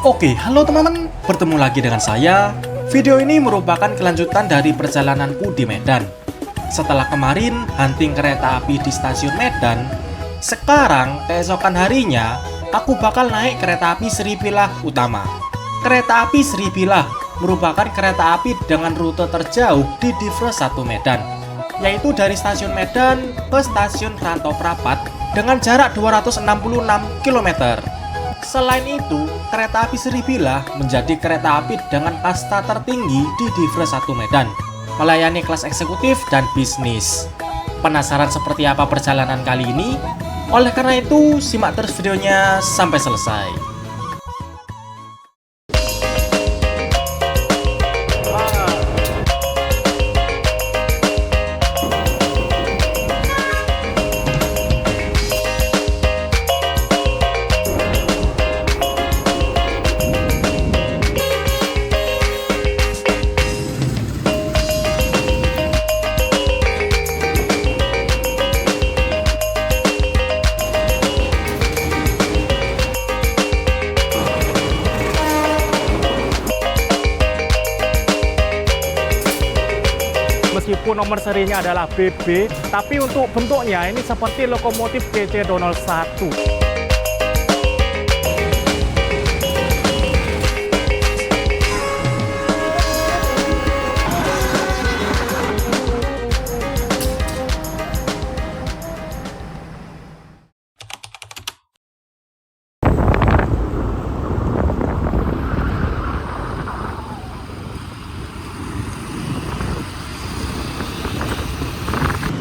Oke, halo teman-teman, bertemu lagi dengan saya. Video ini merupakan kelanjutan dari perjalananku di Medan. Setelah kemarin hunting kereta api di stasiun Medan, sekarang keesokan harinya aku bakal naik kereta api Sripilah Utama. Kereta api Sripilah merupakan kereta api dengan rute terjauh di Divre 1 Medan, yaitu dari stasiun Medan ke stasiun Rantau Prapat dengan jarak 266 km. Selain itu, kereta api Sripilah menjadi kereta api dengan kasta tertinggi di Divre 1 Medan, melayani kelas eksekutif dan bisnis. Penasaran seperti apa perjalanan kali ini? Oleh karena itu, simak terus videonya sampai selesai. Meskipun nomor serinya adalah BB, tapi untuk bentuknya ini seperti lokomotif DC201.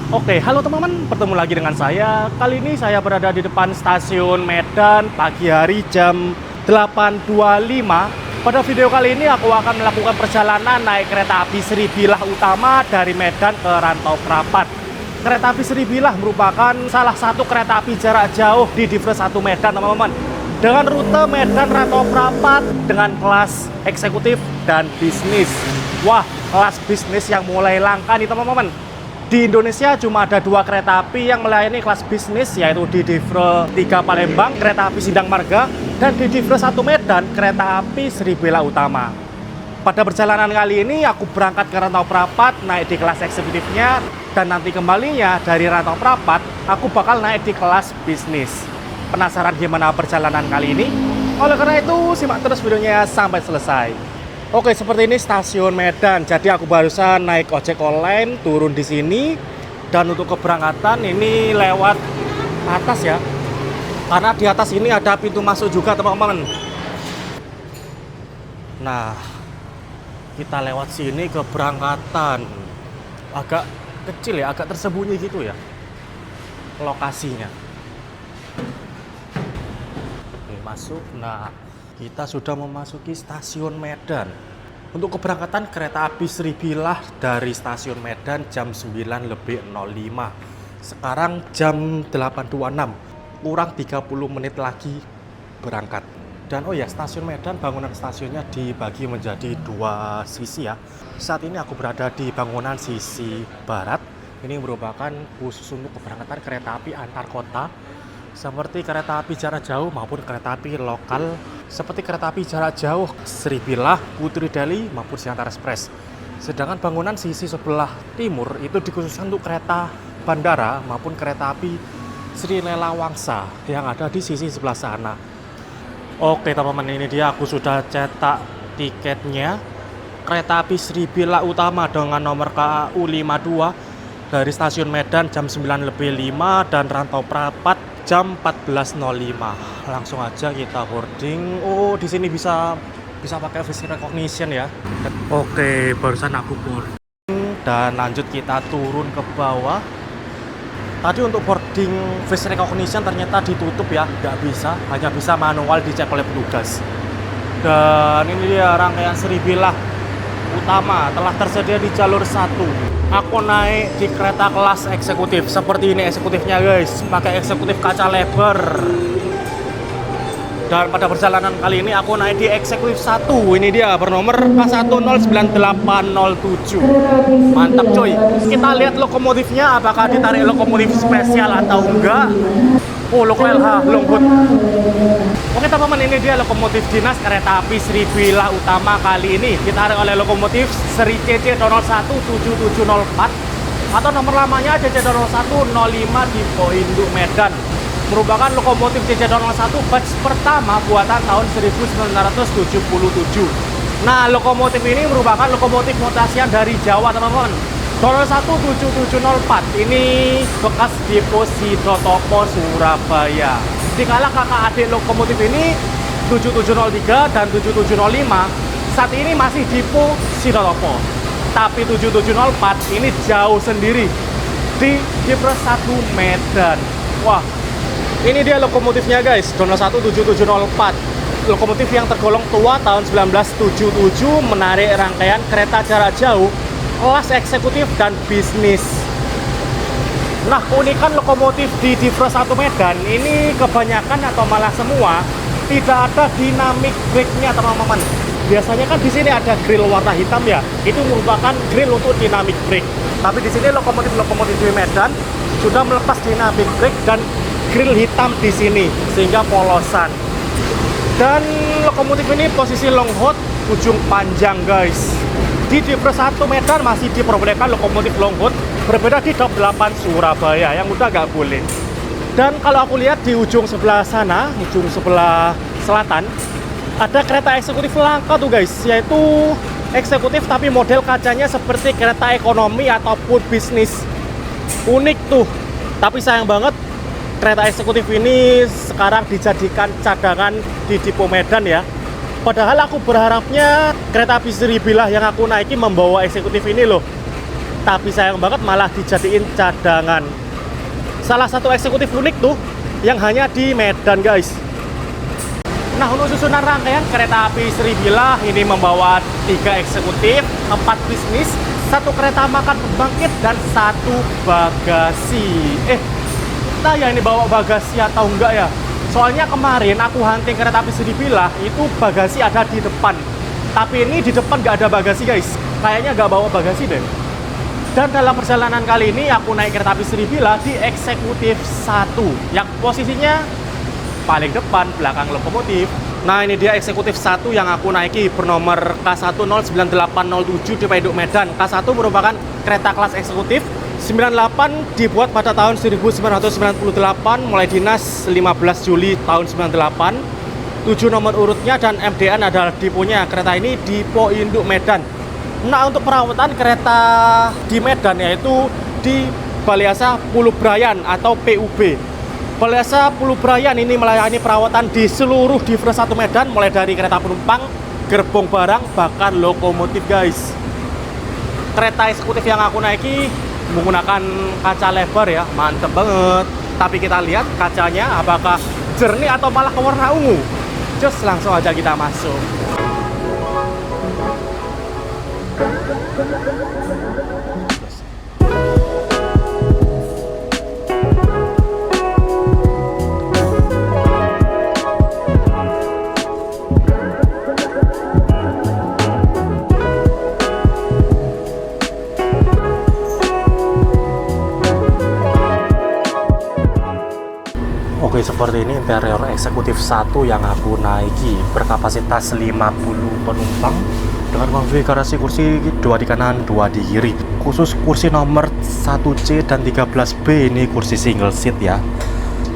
Oke, halo teman-teman, bertemu lagi dengan saya. Kali ini saya berada di depan stasiun Medan pagi hari jam 8.25. Pada video kali ini aku akan melakukan perjalanan naik kereta api Sripilah Utama dari Medan ke Rantau Prapat. Kereta api Sripilah merupakan salah satu kereta api jarak jauh di Divre 1 Medan, teman-teman. Dengan rute Medan Rantau Prapat dengan kelas eksekutif dan bisnis. Wah, kelas bisnis yang mulai langka nih, teman-teman. Di Indonesia cuma ada 2 kereta api yang melayani kelas bisnis, yaitu di Divre 3 Palembang, kereta api Sindang Marga, dan di Divre 1 Medan, kereta api Sripilah Utama. Pada perjalanan kali ini, aku berangkat ke Rantau Prapat, naik di kelas eksekutifnya, dan nanti kembalinya dari Rantau Prapat, aku bakal naik di kelas bisnis. Penasaran gimana perjalanan kali ini? Oleh karena itu, simak terus videonya sampai selesai. Oke, seperti ini stasiun Medan. Jadi aku barusan naik ojek online, turun di sini. Dan untuk keberangkatan ini lewat atas ya. Karena di atas ini ada pintu masuk juga, teman-teman. Nah, kita lewat sini keberangkatan. Agak kecil ya, agak tersembunyi gitu ya lokasinya. Oke, masuk. Nah, kita sudah memasuki stasiun Medan. Untuk keberangkatan kereta api Sripilah dari stasiun Medan jam 9:05. Sekarang jam 8.26. Kurang 30 menit lagi berangkat. Dan oh ya, stasiun Medan, bangunan stasiunnya dibagi menjadi 2 sisi ya. Saat ini aku berada di bangunan sisi barat. Ini merupakan khusus untuk keberangkatan kereta api antar kota, seperti kereta api jarak jauh maupun kereta api lokal, seperti kereta api jarak jauh Sripilah, Putri Deli maupun Siantar Express. Sedangkan bangunan sisi sebelah timur itu dikhususkan untuk kereta bandara maupun kereta api Sri Lela Wangsa yang ada di sisi sebelah sana. Oke teman-teman, ini dia, aku sudah cetak tiketnya. Kereta api Sripilah Utama dengan nomor KAU 52 dari stasiun Medan jam 9:05 dan Rantau Prapat jam 14.05. Langsung aja kita boarding. Oh, di sini bisa pakai face recognition ya. Oke, barusan aku boarding dan lanjut kita turun ke bawah. Tadi untuk boarding face recognition ternyata ditutup ya, nggak bisa, hanya bisa manual dicek oleh petugas. Dan ini dia rangkaian Sripilah Utama telah tersedia di jalur 1. Aku naik di kereta kelas eksekutif. Seperti ini eksekutifnya guys, pakai eksekutif kaca lebar. Dan pada perjalanan kali ini aku naik di eksekutif 1. Ini dia bernomor K109807. Mantap coy. Kita lihat lokomotifnya, apakah ditarik lokomotif spesial atau enggak. Logo LH Longhut. Oke teman-teman, ini dia lokomotif dinas kereta api Sriwijaya Utama kali ini ditarik oleh lokomotif seri CC017704 atau nomor lamanya CC0105 tipe induk Medan. Merupakan lokomotif CC01 batch pertama buatan tahun 1977. Nah, lokomotif ini merupakan lokomotif mutasian dari Jawa teman-teman. 017704 ini bekas depo Sidotopo Surabaya. Dikala kakak adik lokomotif ini 7703 dan 7705 saat ini masih depo Sidotopo. Tapi 7704 ini jauh sendiri di Divres 1 Medan. Wah, ini dia lokomotifnya guys, 017704. Lokomotif yang tergolong tua tahun 1977, menarik rangkaian kereta jarak jauh kelas eksekutif dan bisnis. Nah, keunikan lokomotif di Divres 1 Medan ini kebanyakan atau malah semua tidak ada dynamic brake-nya teman-teman. Biasanya kan di sini ada grill warna hitam ya, itu merupakan grill untuk dynamic brake. Tapi di sini lokomotif di Medan sudah melepas dynamic brake dan grill hitam di sini sehingga polosan. Dan lokomotif ini posisi longhut ujung panjang guys. Di Divres 1 Medan masih diperbolehkan lokomotif longhut, berbeda di Dop 8 Surabaya yang udah nggak boleh. Dan kalau aku lihat di ujung sebelah sana, ujung sebelah selatan, ada kereta eksekutif langka tuh guys, yaitu eksekutif tapi model kacanya seperti kereta ekonomi ataupun bisnis. Unik tuh, tapi sayang banget kereta eksekutif ini sekarang dijadikan cadangan di Depo Medan ya. Padahal aku berharapnya kereta api Sriwijaya yang aku naiki membawa eksekutif ini loh. Tapi sayang banget malah dijadiin cadangan. Salah satu eksekutif unik tuh yang hanya di Medan guys. Nah, untuk susunan rangkaian kereta api Sriwijaya ini membawa 3 eksekutif, 4 bisnis, 1 kereta makan pembangkit dan 1 bagasi. Entah ya ini bawa bagasi atau enggak ya. Soalnya kemarin aku hunting kereta api Sriwijaya itu bagasi ada di depan. Tapi ini di depan nggak ada bagasi guys. Kayaknya nggak bawa bagasi deh. Dan dalam perjalanan kali ini aku naik kereta api Sriwijaya di eksekutif 1 yang posisinya paling depan belakang lokomotif. Nah, ini dia eksekutif 1 yang aku naiki bernomor K109807 di Induk Medan. K1 merupakan kereta kelas eksekutif 98, dibuat pada tahun 1998, mulai dinas 15 Juli tahun 98. 7 nomor urutnya dan MDN adalah deponya. Kereta ini Depo Induk Medan. Nah, untuk perawatan kereta di Medan yaitu di Baliasa Pulubrayan atau PUB. Baliasa Pulubrayan ini melayani perawatan di seluruh Divres 1 Medan, mulai dari kereta penumpang, gerbong barang, bahkan lokomotif guys. Kereta eksekutif yang aku naiki menggunakan kaca lebar ya, mantep banget. Tapi kita lihat kacanya apakah jernih atau malah ke warna ungu. Just langsung aja kita masuk. Oke, seperti ini interior eksekutif 1 yang aku naiki, berkapasitas 50 penumpang dengan konfigurasi kursi 2 di kanan, 2 di kiri. Khusus kursi nomor 1C dan 13B ini kursi single seat ya.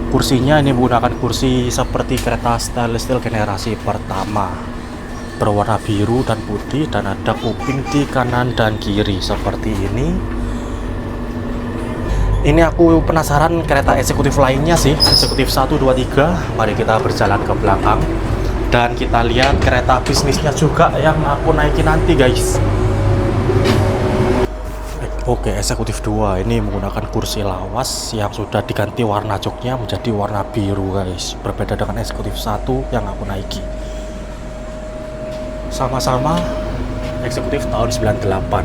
Kursinya ini menggunakan kursi seperti kereta stainless steel generasi pertama, berwarna biru dan putih, dan ada kuping di kanan dan kiri seperti ini. Ini aku penasaran kereta eksekutif lainnya sih, eksekutif 1, 2, 3. Mari kita berjalan ke belakang dan kita lihat kereta bisnisnya juga yang aku naiki nanti guys. Oke, eksekutif 2 ini menggunakan kursi lawas yang sudah diganti warna joknya menjadi warna biru guys. Berbeda dengan eksekutif 1 yang aku naiki. Sama-sama eksekutif tahun 98.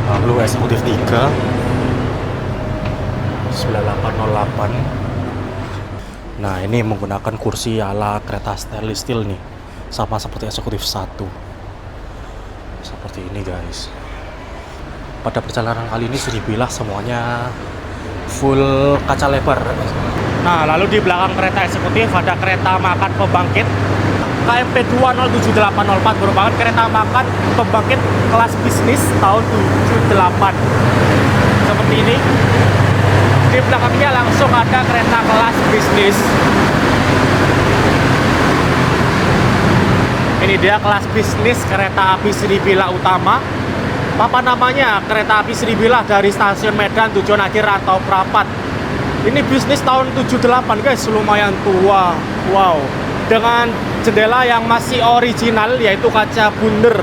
Lalu eksekutif 3 9808. Nah, ini menggunakan kursi ala kereta stainless steel nih, sama seperti eksekutif 1. Seperti ini guys. Pada perjalanan kali ini Sribilah semuanya full kaca lebar. Nah, lalu di belakang kereta eksekutif ada kereta makan pembangkit KMP 207-804, merupakan kereta makan pembangkit kelas bisnis tahun 78. Seperti ini. Di belakangnya langsung ada kereta kelas bisnis. Ini dia kelas bisnis kereta api Sribilah Utama. Apa namanya? Kereta api Sribilah dari stasiun Medan tujuan akhir Rantau Prapat. Ini bisnis tahun 78 guys, lumayan tua. Wow. Dengan jendela yang masih original, yaitu kaca bunder.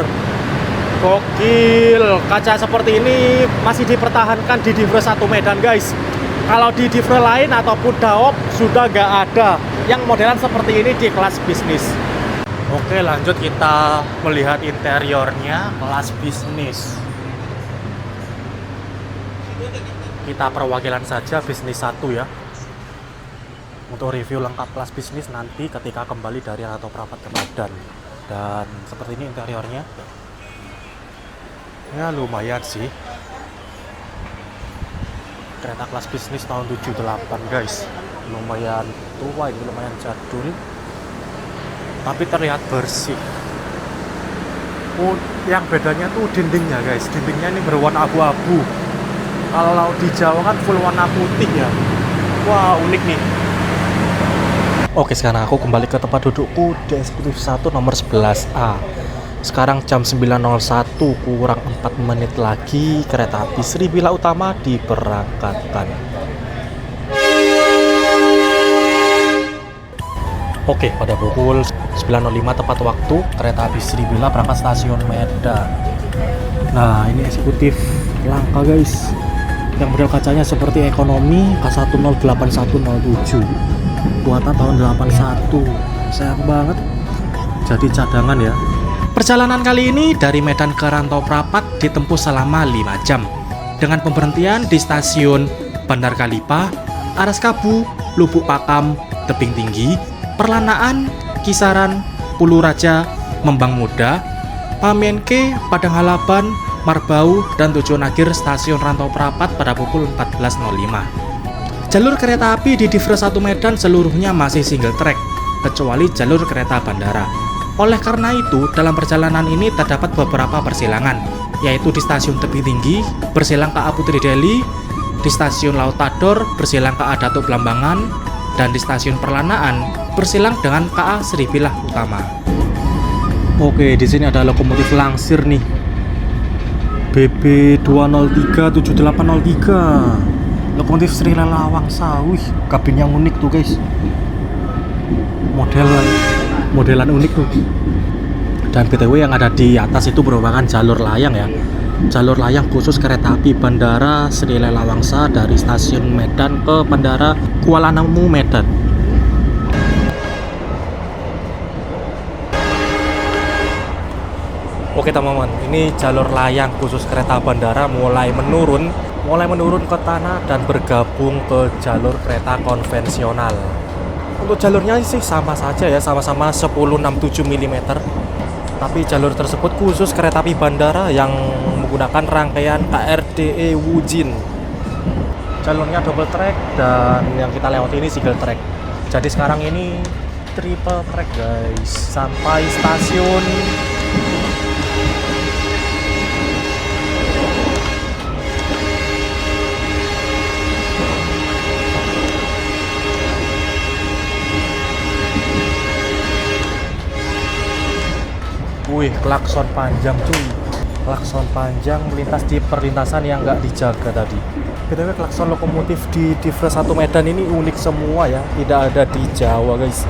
Gokil. Kaca seperti ini masih dipertahankan di Divre 1 Medan guys. Kalau di Divre lain ataupun Daop sudah gak ada yang modelan seperti ini di kelas bisnis. Oke, lanjut kita melihat interiornya kelas bisnis. Kita perwakilan saja bisnis 1 ya. Untuk review lengkap kelas bisnis nanti ketika kembali dari Rantau Prapat ke Medan. Dan seperti ini interiornya. Ya lumayan sih. Kereta kelas bisnis tahun 78 guys. Lumayan tua ini, lumayan jadul. Tapi terlihat bersih. Yang bedanya tuh dindingnya guys. Dindingnya ini berwarna abu-abu. Kalau di Jawa kan full warna putih ya. Wah, unik nih. Oke, sekarang aku kembali ke tempat dudukku di eksekutif 1 nomor 11A. Sekarang jam 9.01, kurang 4 menit lagi kereta api Sribilah Utama diberangkatkan. Oke, pada pukul 9.05 tepat waktu kereta api Sribilah berangkat stasiun Medan. Nah, ini eksekutif langka guys. Yang model kacanya seperti ekonomi K108107. Buatan tahun 81. Sayang banget. Jadi cadangan ya. Perjalanan kali ini dari Medan ke Rantau Prapat ditempuh selama 5 jam. Dengan pemberhentian di stasiun Bandar Kalipah, Aras Kabu, Lubuk Pakam, Tebing Tinggi, Perlanaan, Kisaran, Pulu Raja, Membang Muda, Pamienke, Padang Halaban, Marbau, dan tujuan akhir stasiun Rantau Prapat pada pukul 14.05. Jalur kereta api di Divre 1 Medan seluruhnya masih single track, kecuali jalur kereta bandara. Oleh karena itu, dalam perjalanan ini terdapat beberapa persilangan, yaitu di stasiun Tebing Tinggi, bersilang KA Putri Deli, di stasiun Laut Tador, bersilang KA Datuk Blambangan, dan di stasiun Perlanaan, bersilang dengan KA Sribilah Utama. Oke, di sini ada lokomotif langsir nih. BB 203-7803. Lokomotif Sribilah Lawangsa. Wih, kabin yang unik tuh guys. Modelan unik tuh. Dan BTW yang ada di atas itu merupakan jalur layang ya. Jalur layang khusus kereta api Bandara Sribilah Lawangsa dari stasiun Medan ke Bandara Kuala Namu Medan. Oke teman-teman, ini jalur layang khusus kereta bandara mulai menurun ke tanah dan bergabung ke jalur kereta konvensional. Untuk jalurnya sih sama saja ya, sama-sama 1067 mm. Tapi jalur tersebut khusus kereta api bandara yang menggunakan rangkaian KRDE Wujin. Jalurnya double track dan yang kita lewati ini single track. Jadi sekarang ini triple track guys, sampai stasiun Wih, klakson panjang cuy. Klakson panjang melintas di perlintasan yang nggak dijaga tadi. BTW klakson lokomotif di Divre 1 Medan ini unik semua ya. Tidak ada di Jawa guys.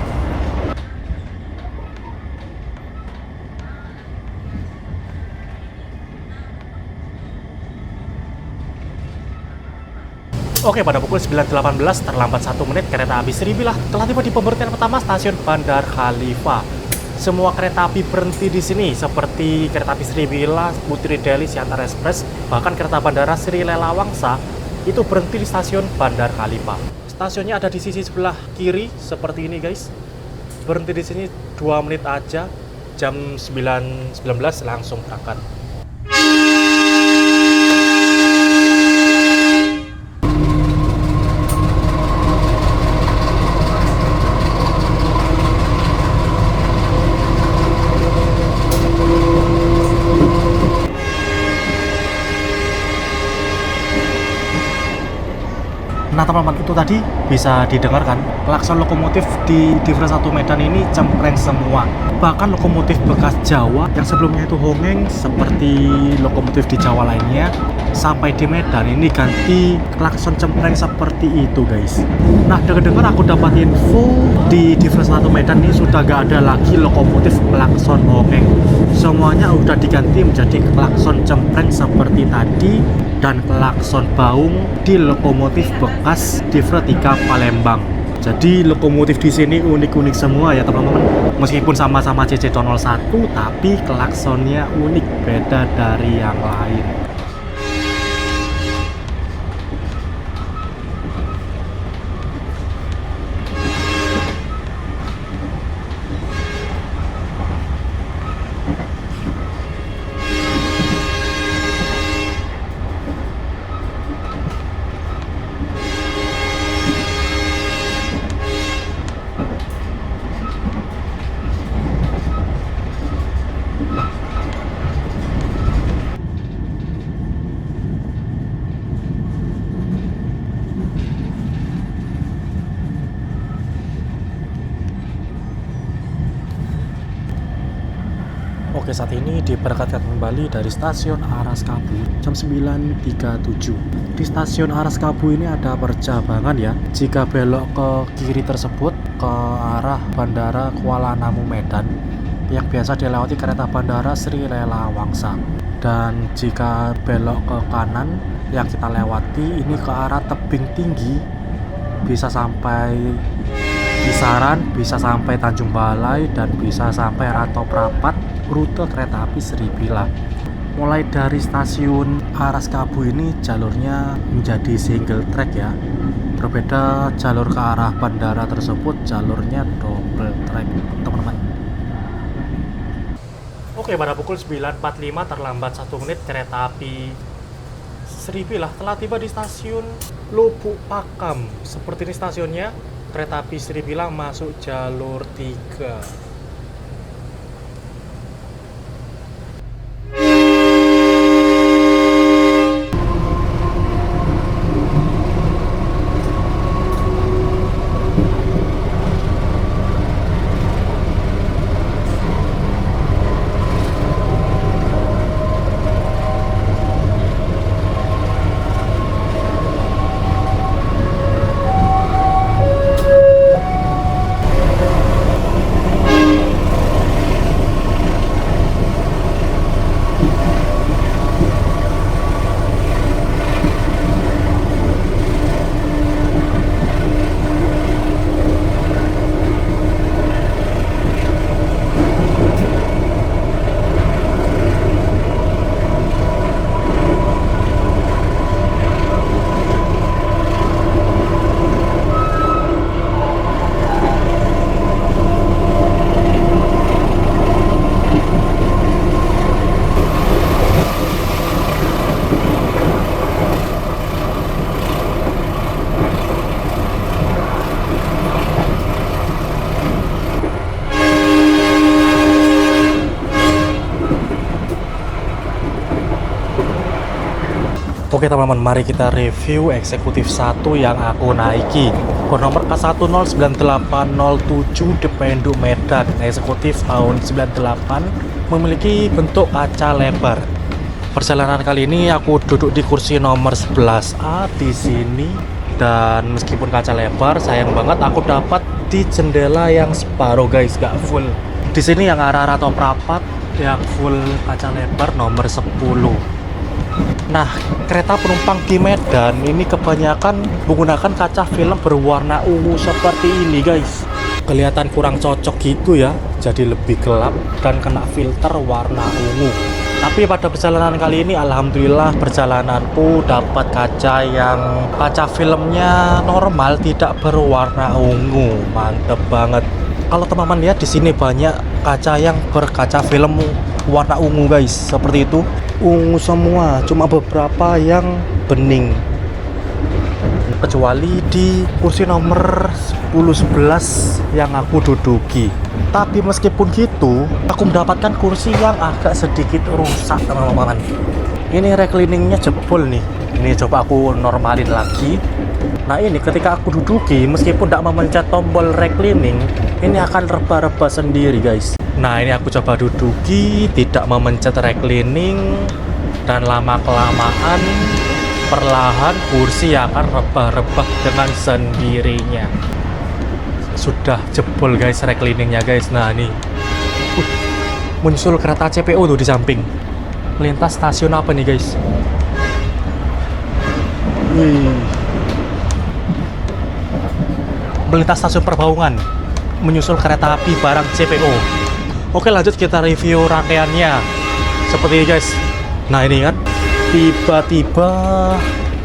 Oke, pada pukul 9.18 terlambat 1 menit kereta api Sribilah telah tiba di pemberhentian pertama stasiun Bandar Kalipah. Semua kereta api berhenti di sini, seperti kereta api Sribilah, Putri Deli, Siantar Express, bahkan kereta bandara Sribilah Lawangsa itu berhenti di stasiun Bandar Kalipah. Stasiunnya ada di sisi sebelah kiri, seperti ini guys. Berhenti di sini 2 menit aja, jam 9.19 langsung berangkat. Nah teman-teman, itu tadi bisa didengarkan klakson lokomotif di Divre 1 Medan ini cempreng semua. Bahkan lokomotif bekas Jawa yang sebelumnya itu hongeng seperti lokomotif di Jawa lainnya, sampai di Medan ini ganti klakson cempreng seperti itu guys. Nah dengar-dengar aku dapat info di Divre 1 Medan ini sudah gak ada lagi lokomotif klakson hongeng. Semuanya udah diganti menjadi klakson cempreng seperti tadi, dan klakson baung di lokomotif bekas Divre 3 Palembang. Jadi lokomotif di sini unik-unik semua ya teman-teman. Meskipun sama-sama CC01 tapi klaksonnya unik, beda dari yang lain. Oke, saat ini diberangkatkan kembali dari stasiun Aras Kabu jam 9.37. Di stasiun Aras Kabu ini ada percabangan ya. Jika belok ke kiri tersebut ke arah Bandara Kuala Namu Medan, yang biasa dilewati kereta Bandara Sri Lela Wangsa. Dan jika belok ke kanan yang kita lewati ini ke arah tebing tinggi, bisa sampai Kisaran, bisa sampai Tanjung Balai, dan bisa sampai Rantau Prapat, rute kereta api Sribila. Mulai dari stasiun Aras Kabu ini jalurnya menjadi single track ya. Berbeda jalur ke arah bandara tersebut jalurnya double track teman-teman. Oke, pada pukul 9.45 terlambat 1 menit kereta api Sribila telah tiba di stasiun Lubuk Pakam. Seperti ini stasiunnya. Kereta api Sribila masuk jalur 3. Oke teman-teman, mari kita review eksekutif 1 yang aku naiki. Bernomor K1098807 Dependu Medan. Eksekutif tahun 98, memiliki bentuk kaca lebar. Perjalanan kali ini aku duduk di kursi nomor 11A di sini, dan meskipun kaca lebar, sayang banget aku dapat di jendela yang separuh guys, gak full. Di sini yang arah Rantau Prapat yang full kaca lebar nomor 10. Nah, kereta penumpang di Medan ini kebanyakan menggunakan kaca film berwarna ungu seperti ini guys. Kelihatan kurang cocok gitu ya, jadi lebih gelap dan kena filter warna ungu. Tapi pada perjalanan kali ini alhamdulillah perjalananku dapat kaca filmnya normal, tidak berwarna ungu. Mantep banget. Kalau teman-teman lihat di sini banyak kaca yang berkaca film warna ungu guys, seperti itu. Ungu semua, cuma beberapa yang bening, kecuali di kursi nomor 10-11 yang aku duduki. Tapi meskipun gitu, aku mendapatkan kursi yang agak sedikit rusak teman-teman. Ini recliningnya jebol nih. Ini coba aku normalin lagi. Nah ini ketika aku duduki, meskipun tidak memencet tombol reclining, ini akan reba-reba sendiri guys. Nah ini aku coba duduki, tidak memencet reclining, dan lama-kelamaan perlahan kursi akan rebah-rebah dengan sendirinya. Sudah jebol guys recliningnya guys. Nah ini muncul kereta CPO tuh di samping. Melintas stasiun apa nih guys? Wih. Melintas stasiun Perbaungan, menyusul kereta api barang CPO. Oke lanjut kita review rangkaiannya. Seperti ini guys. Nah ini kan tiba-tiba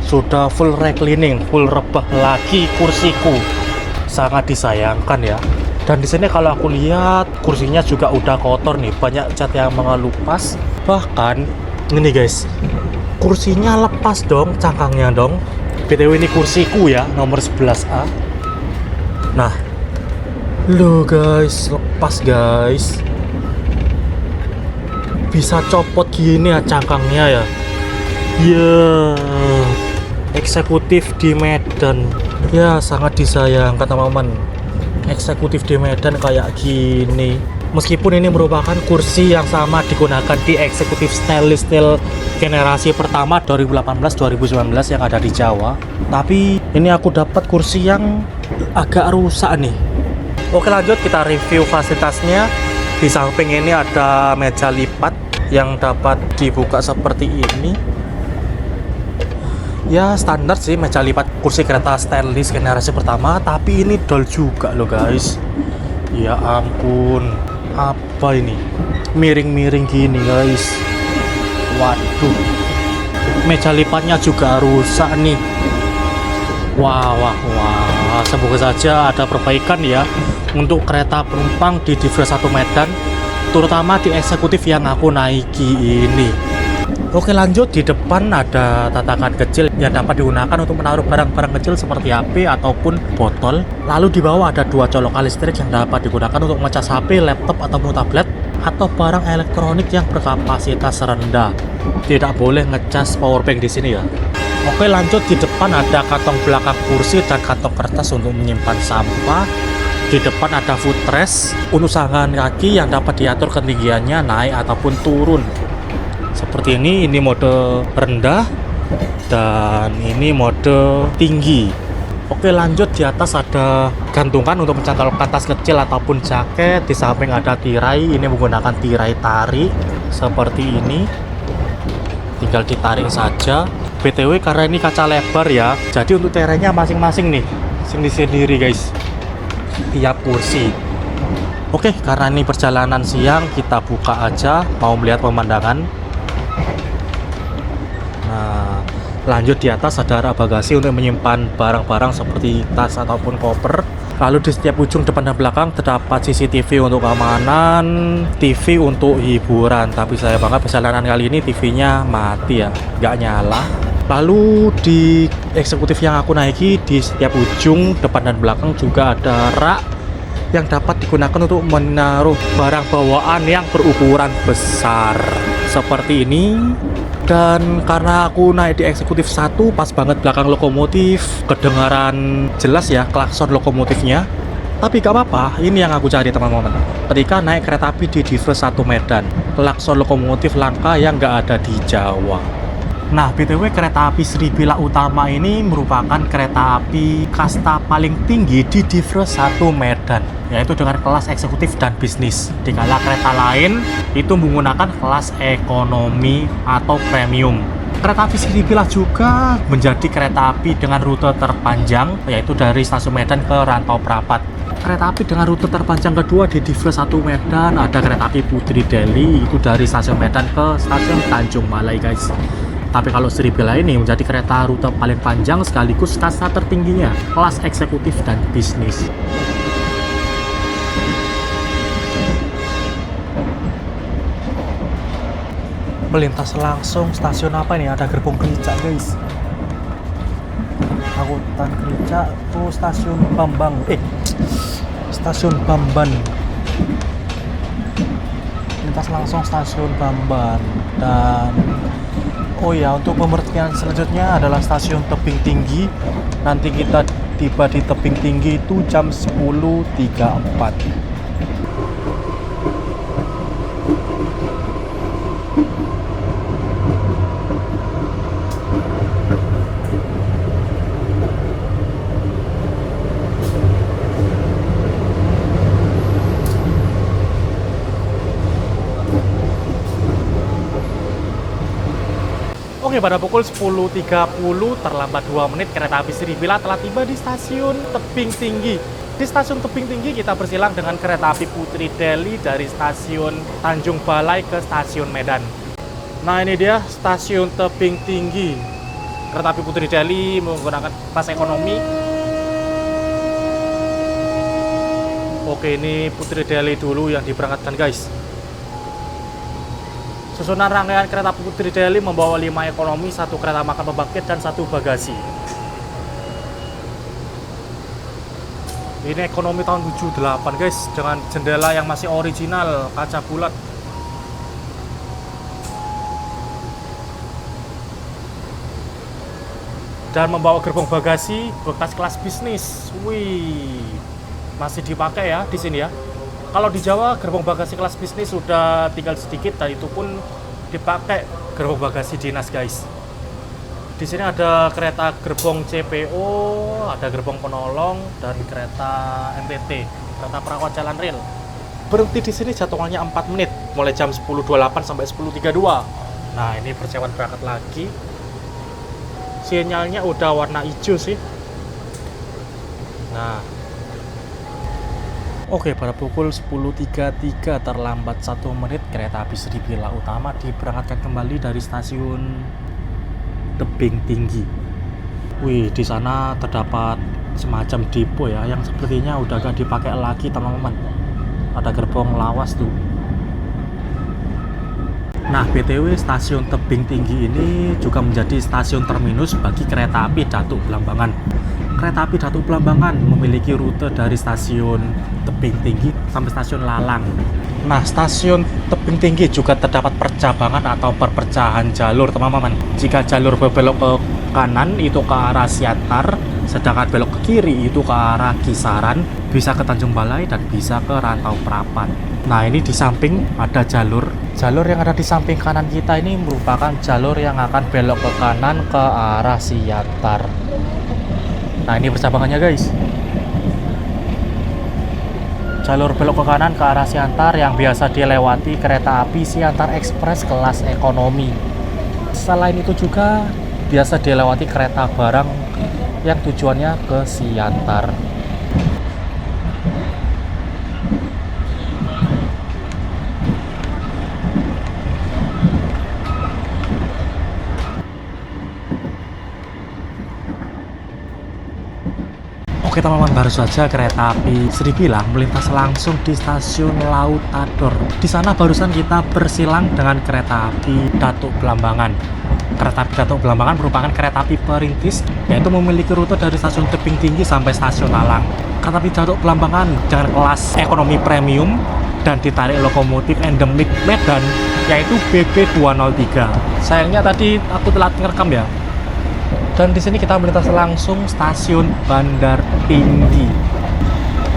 sudah full reclining, full rebah lagi kursiku. Sangat disayangkan ya. Dan di sini kalau aku lihat kursinya juga udah kotor nih, banyak cat yang mengelupas. Bahkan ini guys, kursinya lepas dong, cangkangnya dong. BTW ini kursiku ya, nomor 11A. Nah, loh guys, lepas guys. Bisa copot gini ya cangkangnya ya. Ya, eksekutif di Medan. Ya, sangat disayangkan teman-teman. Eksekutif di Medan kayak gini. Meskipun ini merupakan kursi yang sama digunakan di eksekutif stainless steel generasi pertama 2018-2019 yang ada di Jawa, tapi ini aku dapat kursi yang agak rusak nih. Oke lanjut kita review fasilitasnya. Di samping ini ada meja lipat yang dapat dibuka seperti ini. Ya standar sih meja lipat kursi kereta stainless generasi pertama, tapi ini doll juga loh guys. Ya ampun, apa ini? Miring-miring gini guys. Waduh, meja lipatnya juga rusak nih. Wah, semoga saja ada perbaikan ya untuk kereta penumpang di Divre 1 Medan, terutama di eksekutif yang aku naiki ini. Oke lanjut, di depan ada tatakan kecil yang dapat digunakan untuk menaruh barang-barang kecil seperti HP ataupun botol. Lalu di bawah ada dua colokan listrik yang dapat digunakan untuk ngecas HP, laptop ataupun tablet atau barang elektronik yang berkapasitas rendah. Tidak boleh ngecas powerbank di sini ya. Oke lanjut, di depan ada kantong belakang kursi dan kantong kertas untuk menyimpan sampah. Di depan ada footrest untuk tangan kaki yang dapat diatur ketinggiannya naik ataupun turun. Seperti ini mode rendah dan ini mode tinggi. Oke lanjut, di atas ada gantungan untuk mencantolkan tas kecil ataupun jaket. Di samping ada tirai, ini menggunakan tirai tarik seperti ini. Tinggal ditarik saja. BTW karena ini kaca lebar ya, jadi untuk tirainya masing-masing nih, sendiri-sendiri guys, tiap kursi. Oke, karena ini perjalanan siang, kita buka aja, mau melihat pemandangan. Nah, lanjut di atas ada rak bagasi untuk menyimpan barang-barang seperti tas ataupun koper. Lalu di setiap ujung depan dan belakang terdapat CCTV untuk keamanan, TV untuk hiburan. Tapi saya banget perjalanan kali ini TV-nya mati ya, nggak nyala. Lalu di eksekutif yang aku naiki, di setiap ujung depan dan belakang juga ada rak yang dapat digunakan untuk menaruh barang bawaan yang berukuran besar seperti ini. Dan karena aku naik di eksekutif 1, pas banget belakang lokomotif, kedengaran jelas ya klakson lokomotifnya. Tapi gak apa-apa, ini yang aku cari teman-teman. Ketika naik kereta api di Divre 1 Medan, klakson lokomotif langka yang gak ada di Jawa. Nah, BTW kereta api Sribila Utama ini merupakan kereta api kasta paling tinggi di Divre 1 Medan, yaitu dengan kelas eksekutif dan bisnis. Dikala kereta lain itu menggunakan kelas ekonomi atau premium. Kereta api Sribila juga menjadi kereta api dengan rute terpanjang, yaitu dari stasiun Medan ke Rantau Prapat. Kereta api dengan rute terpanjang kedua di Divre 1 Medan ada kereta api Putri Deli, itu dari stasiun Medan ke stasiun Tanjung Balai guys. Tapi kalau Sribila ini menjadi kereta rute paling panjang sekaligus kasta tertingginya, kelas eksekutif dan bisnis. Melintas langsung stasiun apa ini? Ada gerbong Krica guys. Angkutan Krica tuh stasiun Bambang. Stasiun Bamban. Melintas langsung stasiun Bamban dan Oh ya, untuk pemberhentian selanjutnya adalah stasiun Tebing Tinggi. Nanti kita tiba di Tebing Tinggi itu jam 10.34. Oke, pada pukul 10.30 terlambat 2 menit kereta api Srivila telah tiba di stasiun Tebing Tinggi. Di stasiun Tebing Tinggi kita bersilang dengan kereta api Putri Deli dari stasiun Tanjung Balai ke stasiun Medan. Nah, ini dia stasiun Tebing Tinggi. Kereta api Putri Deli menggunakan kelas ekonomi. Oke, ini Putri Deli dulu yang diberangkatkan, guys. Susunan rangkaian kereta Putri Deli membawa 5 ekonomi, 1 kereta makan pembangkit, dan 1 bagasi. Ini ekonomi tahun 78 guys, dengan jendela yang masih original, kaca bulat. Dan membawa gerbong bagasi bekas kelas bisnis. Wih, masih dipakai ya di sini ya. Kalau di Jawa gerbong bagasi kelas bisnis sudah tinggal sedikit dan itu pun dipakai gerbong bagasi dinas, guys. Di sini ada kereta gerbong CPO, ada gerbong penolong dan kereta MTT, kereta perawat jalan rel. Berhenti di sini jadwalnya 4 menit, mulai jam 10.28 sampai 10.32. Nah, ini persiapan berangkat lagi. Sinyalnya udah warna hijau sih. Nah, oke, pada pukul 10.33 terlambat 1 menit kereta api Srivila Utama diberangkatkan kembali dari stasiun Tebing Tinggi. Wih, di sana terdapat semacam depo ya, yang sepertinya udah gak dipakai lagi, teman-teman. Ada gerbong lawas tuh. Nah, BTW stasiun Tebing Tinggi ini juga menjadi stasiun terminus bagi kereta api Datuk Blambangan. Kereta api Datuk Blambangan memiliki rute dari stasiun Tebing Tinggi sampai stasiun Lalang. Nah, stasiun Tebing Tinggi juga terdapat percabangan atau perpecahan jalur, teman-teman. Jika jalur berbelok ke kanan itu ke arah Siantar, sedangkan belok ke kiri itu ke arah Kisaran, bisa ke Tanjung Balai dan bisa ke Rantau Prapat. Nah, ini di samping ada jalur yang ada di samping kanan kita ini merupakan jalur yang akan belok ke kanan ke arah Siantar. Nah, ini percabangannya, guys. Jalur belok ke kanan ke arah Siantar yang biasa dilewati kereta api Siantar Express kelas ekonomi. Selain itu juga biasa dilewati kereta barang yang tujuannya ke Siantar. Oke, teman-teman, baru saja kereta api Srivila melintas langsung di stasiun Lautador. Di sana barusan kita bersilang dengan kereta api Datuk Blambangan. Kereta api Datuk Blambangan merupakan kereta api perintis, yaitu memiliki rute dari stasiun Tebing Tinggi sampai stasiun Lalang. Kereta api Datuk Blambangan dengan kelas ekonomi premium dan ditarik lokomotif endemik Medan, yaitu BB203. Sayangnya tadi aku telat ngerekam ya. Dan di sini kita melintas langsung stasiun Bandar Tinggi.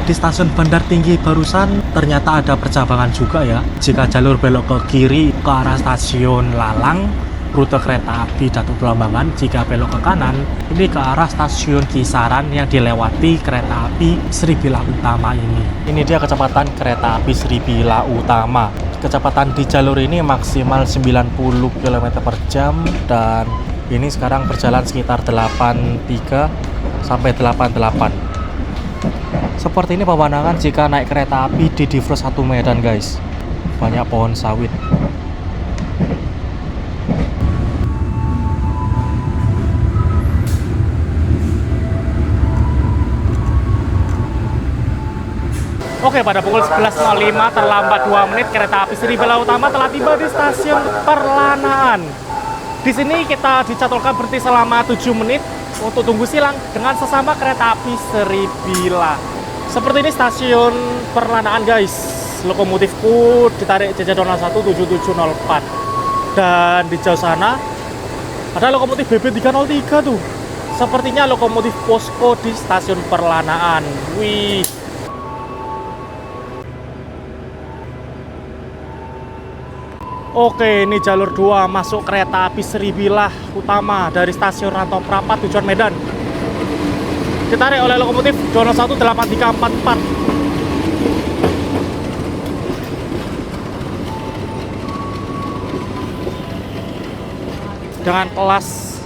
Di stasiun Bandar Tinggi barusan ternyata ada percabangan juga ya. Jika jalur belok ke kiri ke arah stasiun Lalang, rute kereta api Datuk Blambangan. Jika belok ke kanan, ini ke arah stasiun Kisaran yang dilewati kereta api Srivila Utama ini. Ini dia kecepatan kereta api Srivila Utama. Kecepatan di jalur ini maksimal 90 km per jam dan ini sekarang berjalan sekitar 83 sampai 88. Seperti ini pemandangan jika naik kereta api di Divros 1 Medan, guys. Banyak pohon sawit. Oke, pada pukul 11.05 terlambat 2 menit kereta api Srivila Utama telah tiba di stasiun Perlanaan. Di sini kita dijadwalkan berhenti selama 7 menit untuk tunggu silang dengan sesama kereta api Srivila. Seperti ini stasiun Perlanaan, guys. Lokomotifku ditarik JJ 01 7704. Dan di jauh sana Ada lokomotif BB303 tuh. Sepertinya lokomotif posko di stasiun Perlanaan. Wih. Oke, ini jalur 2 masuk kereta api Seribilah utama dari stasiun Rantau Prapat tujuan Medan. Ditarik oleh lokomotif 2018344. Dengan kelas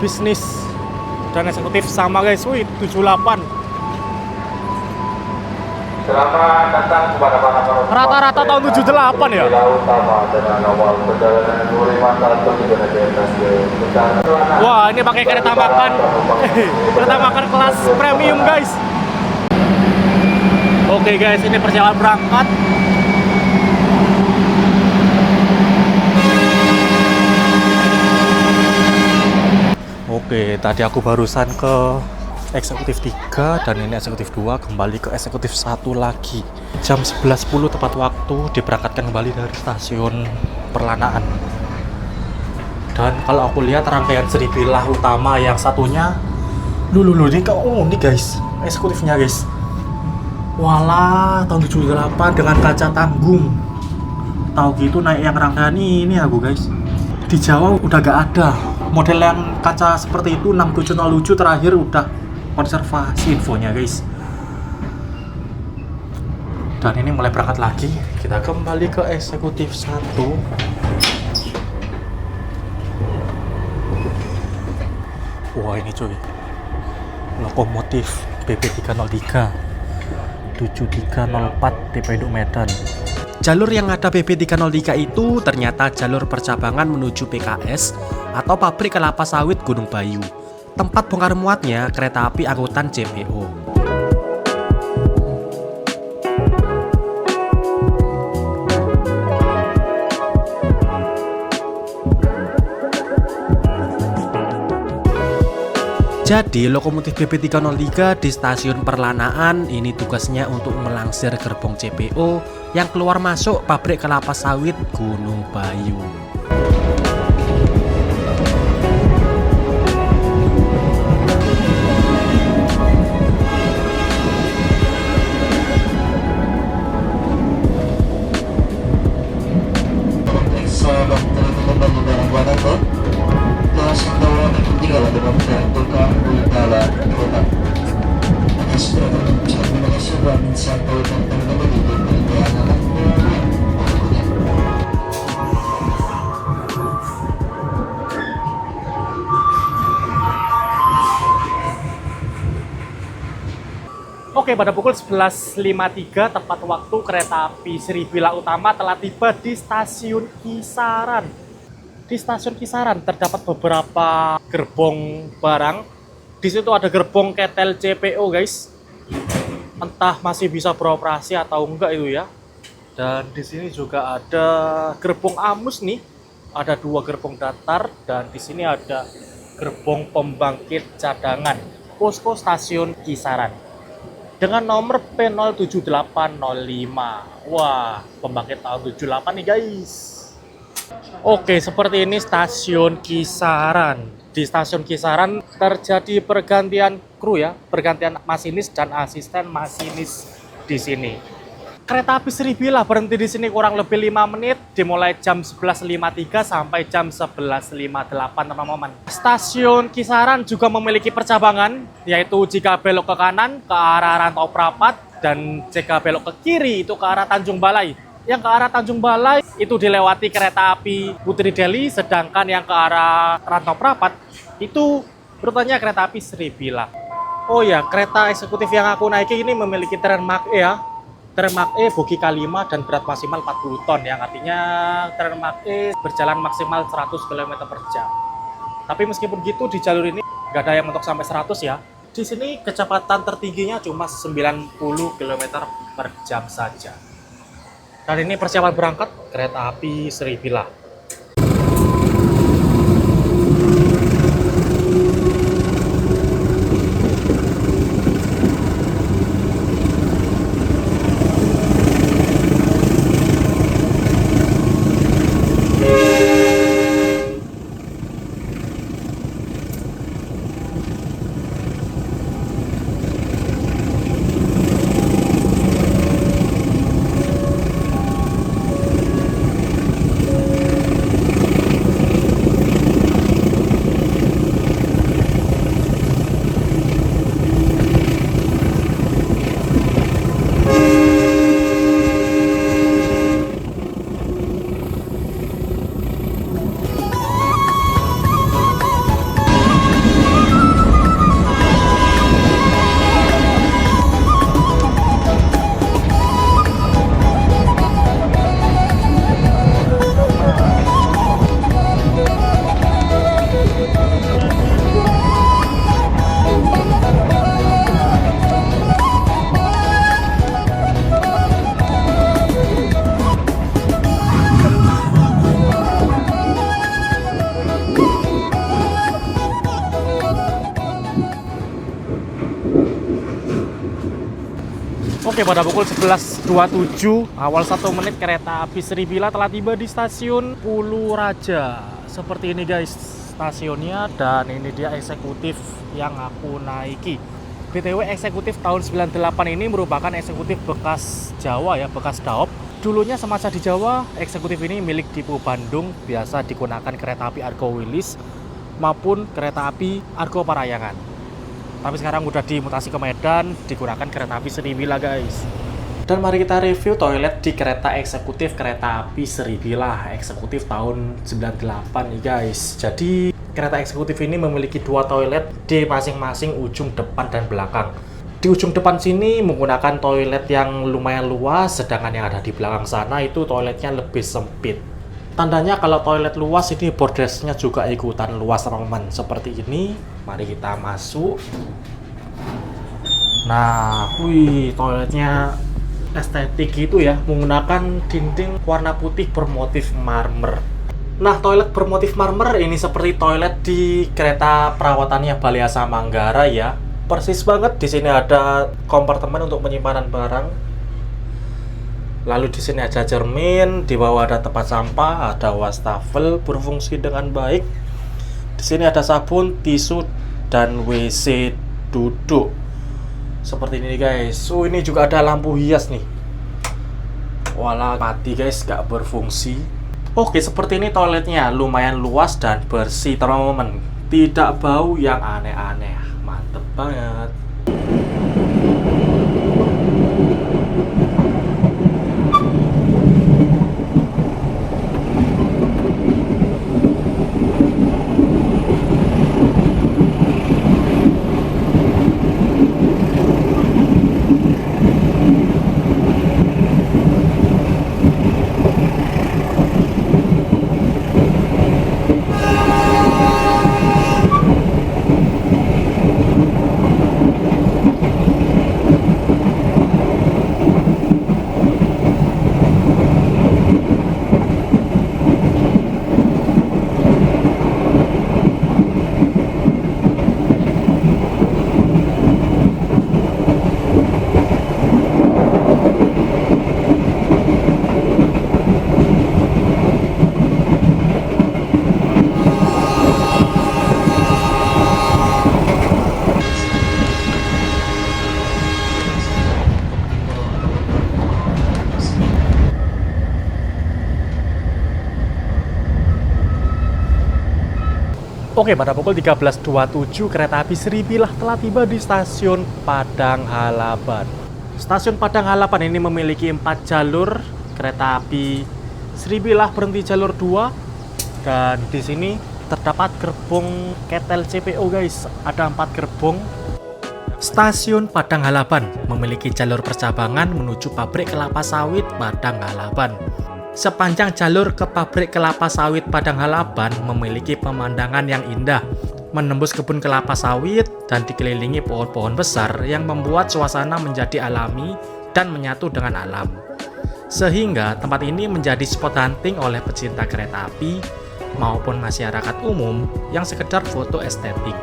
bisnis dan eksekutif sama guys. Wih, 78. Selamat datang kepada para penumpang. Rata-rata tahun 78 ya. Utama dengan nomor perjalanan 251 Wah, ini pakai kereta makan. Kereta makan kelas premium guys. Oke guys, ini perjalanan berangkat. Oke, tadi aku barusan ke eksekutif 3 dan ini eksekutif 2 kembali ke eksekutif 1 lagi. Jam 11.10 tepat waktu diberangkatkan kembali dari stasiun Perlanaan. Dan kalau aku lihat rangkaian Seribilah utama yang satunya dulu ini ini guys, eksekutifnya guys. Walah, tahun 78 dengan kaca tanggung. Tahu gitu naik yang rangkaian ini aku guys. Di Jawa udah gak ada. Model yang kaca seperti itu 6707 terakhir udah konservasi infonya guys. Dan ini mulai berangkat lagi. Kita kembali ke eksekutif 1. Wah, ini cuy, lokomotif BP303 7304 tipe induk Medan. Jalur yang ada BP303 itu ternyata jalur percabangan menuju PKS atau pabrik kelapa sawit Gunung Bayu. Tempat bongkar muatnya kereta api angkutan CPO. Jadi lokomotif BP303 di stasiun Perlanaan ini tugasnya untuk melangsir gerbong CPO yang keluar masuk pabrik kelapa sawit Gunung Bayu. Oke, pada pukul 11.53 tepat waktu kereta api Seribilah utama telah tiba di stasiun Kisaran. Di stasiun Kisaran terdapat beberapa gerbong barang. Di situ ada gerbong ketel CPO, guys. Entah masih bisa beroperasi atau enggak itu ya. Dan di sini juga ada gerbong Amus nih. Ada 2 gerbong datar dan di sini ada gerbong pembangkit cadangan. Posko stasiun Kisaran dengan nomor P07805. Wah, pembangkit tahun 78 nih guys. Oke, seperti ini stasiun Kisaran. Di stasiun Kisaran terjadi pergantian kru ya, pergantian masinis dan asisten masinis di sini. Kereta api Seribilah berhenti di sini kurang lebih 5 menit, dimulai jam 11.53 sampai jam 11.58 teman-teman. Stasiun Kisaran juga memiliki percabangan, yaitu jika belok ke kanan ke arah Rantau Prapat dan jika belok ke kiri itu ke arah Tanjung Balai. Yang ke arah Tanjung Balai itu dilewati kereta api Putri Deli, sedangkan yang ke arah Rantau Prapat itu rutenya kereta api Seribilah. Oh ya, kereta eksekutif yang aku naiki ini memiliki tren Mark E ya. Tren Mark E bogi K5 dan berat maksimal 40 ton, yang artinya tren Mark E berjalan maksimal 100 km per jam. Tapi meskipun gitu di jalur ini nggak ada yang mentok sampai 100 ya. Di sini kecepatan tertingginya cuma 90 km per jam saja. Dan ini persiapan berangkat kereta api Seribilah. Oke, pada pukul 11.27 awal 1 menit kereta api Sribila telah tiba di stasiun Ulu Raja. Seperti ini guys stasiunnya, dan ini dia eksekutif yang aku naiki. BTW eksekutif tahun 98 ini merupakan eksekutif bekas Jawa ya, bekas Daop. Dulunya semasa di Jawa, eksekutif ini milik Dipo Bandung, biasa digunakan kereta api Argo Wilis maupun kereta api Argo Parayangan. Tapi sekarang udah dimutasi ke Medan, digunakan kereta api Sribila guys. Dan mari kita review toilet di kereta eksekutif kereta api Sribila eksekutif tahun 98 nih guys. Jadi kereta eksekutif ini memiliki 2 toilet di masing-masing ujung depan dan belakang. Di ujung depan sini menggunakan toilet yang lumayan luas, sedangkan yang ada di belakang sana itu toiletnya lebih sempit. Tandanya kalau toilet luas ini bordesnya juga ikutan luas teman-teman. Seperti ini, mari kita masuk. Nah, wih, toiletnya estetik gitu ya, menggunakan dinding warna putih bermotif marmer. Nah, toilet bermotif marmer ini seperti toilet di kereta perawatannya Baliasa Manggara ya. Persis banget. Di sini ada kompartemen untuk penyimpanan barang. Lalu di sini ada cermin, di bawah ada tempat sampah, ada wastafel berfungsi dengan baik. Di sini ada sabun, tisu, dan WC duduk. Seperti ini guys. Ini juga ada lampu hias nih. Walah, mati guys, gak berfungsi. Oke, seperti ini toiletnya, lumayan luas dan bersih teman-teman. Tidak bau yang aneh-aneh. Mantep banget. Oke, pada pukul 13.27 kereta api Sribila telah tiba di stasiun Padang Halaban. Stasiun Padang Halaban ini memiliki 4 jalur. Kereta api Sribila berhenti jalur 2, dan di sini terdapat gerbong ketel CPO guys. Ada 4 gerbong. Stasiun Padang Halaban memiliki jalur percabangan menuju pabrik kelapa sawit Padang Halaban. Sepanjang jalur ke pabrik kelapa sawit Padang Halaban memiliki pemandangan yang indah, menembus kebun kelapa sawit dan dikelilingi pohon-pohon besar yang membuat suasana menjadi alami dan menyatu dengan alam. Sehingga tempat ini menjadi spot hunting oleh pecinta kereta api maupun masyarakat umum yang sekedar foto estetik.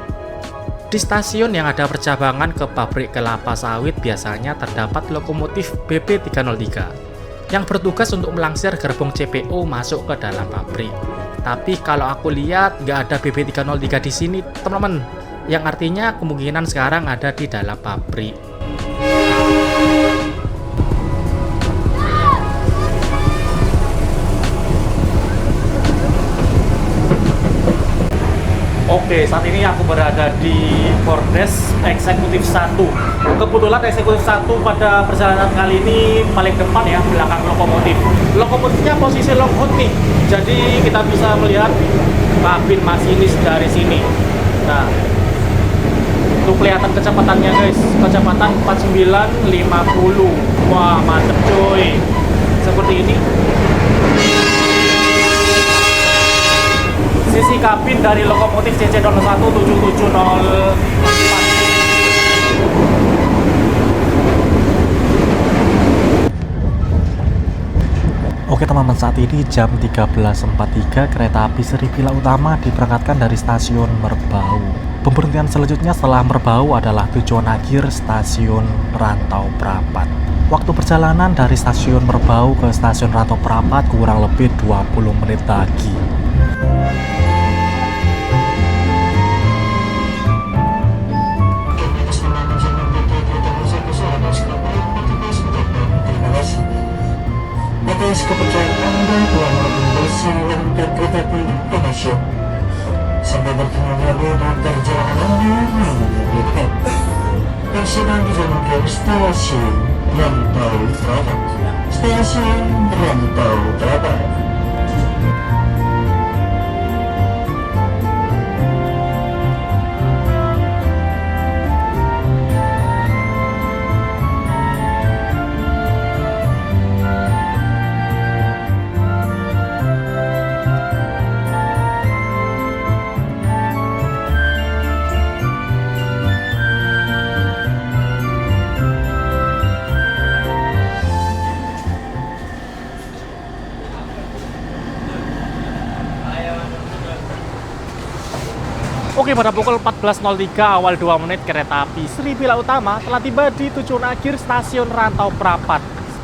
Di stasiun yang ada percabangan ke pabrik kelapa sawit biasanya terdapat lokomotif BP303 yang bertugas untuk melangsir gerbong CPO masuk ke dalam pabrik. Tapi kalau aku lihat nggak ada BB303 di sini teman-teman, yang artinya kemungkinan sekarang ada di dalam pabrik. Oke, saat ini aku berada di bordes eksekutif 1. Kebetulan eksekutif 1 pada perjalanan kali ini paling depan ya, belakang lokomotif. Lokomotifnya posisi long hood nih, jadi kita bisa melihat kabin masinis dari sini. Nah, itu kelihatan kecepatannya guys, kecepatan 4950. Wah, mantep coy. Seperti ini. Sisi kabin dari lokomotif CC017704. Oke teman-teman, saat ini jam 13.43 kereta api Sribila Utama diberangkatkan dari stasiun Merbau. Pemberhentian selanjutnya setelah Merbau adalah tujuan akhir stasiun Rantau Prapat. Waktu perjalanan dari stasiun Merbau ke stasiun Rantau Prapat kurang lebih 20 menit lagi. Atas kepercayaan Anda telah merekomendasi langkah kereta api Indonesia. Sampai bertemu lagi di perjalanan Anda berikut. Tersedang di jalan ke stasiun Rantau Prapat. Stasiun Rantau Prapat. Oke, pada pukul 14.03 awal 2 menit kereta api Sripila Utama telah tiba di tujuan akhir stasiun Rantau Prapat.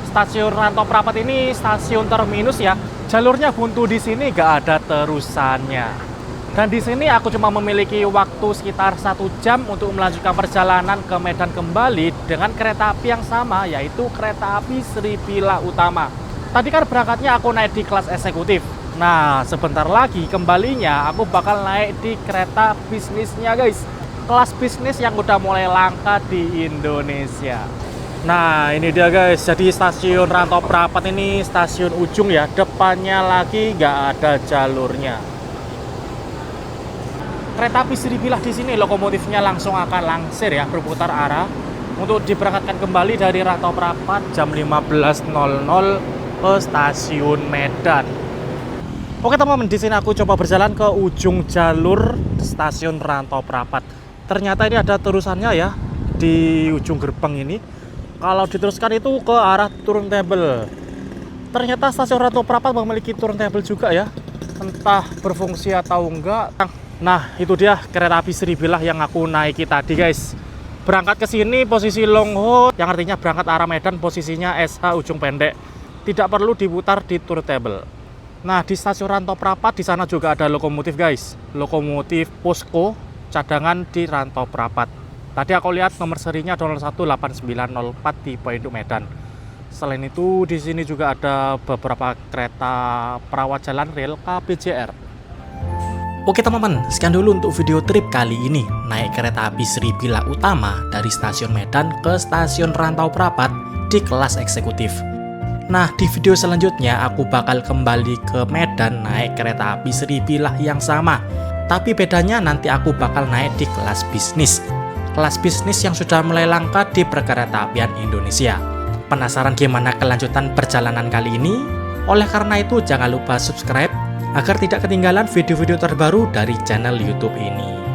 Stasiun Rantau Prapat ini stasiun terminus ya. Jalurnya buntu di sini gak ada terusannya. Dan di sini aku cuma memiliki waktu sekitar 1 jam untuk melanjutkan perjalanan ke Medan kembali dengan kereta api yang sama, yaitu kereta api Sripila Utama. Tadi kan berangkatnya aku naik di kelas eksekutif. Nah, sebentar lagi kembalinya aku bakal naik di kereta bisnisnya guys. Kelas bisnis yang udah mulai langka di Indonesia. Nah, ini dia guys. Jadi stasiun Rantau Prapat ini stasiun ujung ya. Depannya lagi nggak ada jalurnya. Kereta api Sripila di sini lokomotifnya langsung akan langsir ya, berputar arah untuk diberangkatkan kembali dari Rantau Prapat jam 15.00 ke stasiun Medan. Oke teman-teman, di sini aku coba berjalan ke ujung jalur stasiun Rantau Prapat. Ternyata ini ada terusannya ya di ujung gerbang ini. Kalau diteruskan itu ke arah turntable. Ternyata stasiun Rantau Prapat memiliki turntable juga ya. Entah berfungsi atau enggak. Nah, itu dia kereta api Sripila yang aku naiki tadi guys. Berangkat ke sini posisi long hold, yang artinya berangkat arah Medan posisinya SH ujung pendek. Tidak perlu diputar di turntable. Nah, di stasiun Rantau Prapat di sana juga ada lokomotif guys. Lokomotif Posko cadangan di Rantau Prapat. Tadi aku lihat nomor serinya 018904 tipe induk Medan. Selain itu di sini juga ada beberapa kereta perawat jalan rel KBJR. Oke teman-teman, sekian dulu untuk video trip kali ini. Naik kereta api Sripila Utama dari stasiun Medan ke stasiun Rantau Prapat di kelas eksekutif. Nah, di video selanjutnya aku bakal kembali ke Medan naik kereta api Sripila yang sama. Tapi bedanya nanti aku bakal naik di kelas bisnis. Kelas bisnis yang sudah mulai langka di perkeretaapian Indonesia. Penasaran gimana kelanjutan perjalanan kali ini? Oleh karena itu jangan lupa subscribe agar tidak ketinggalan video-video terbaru dari channel YouTube ini.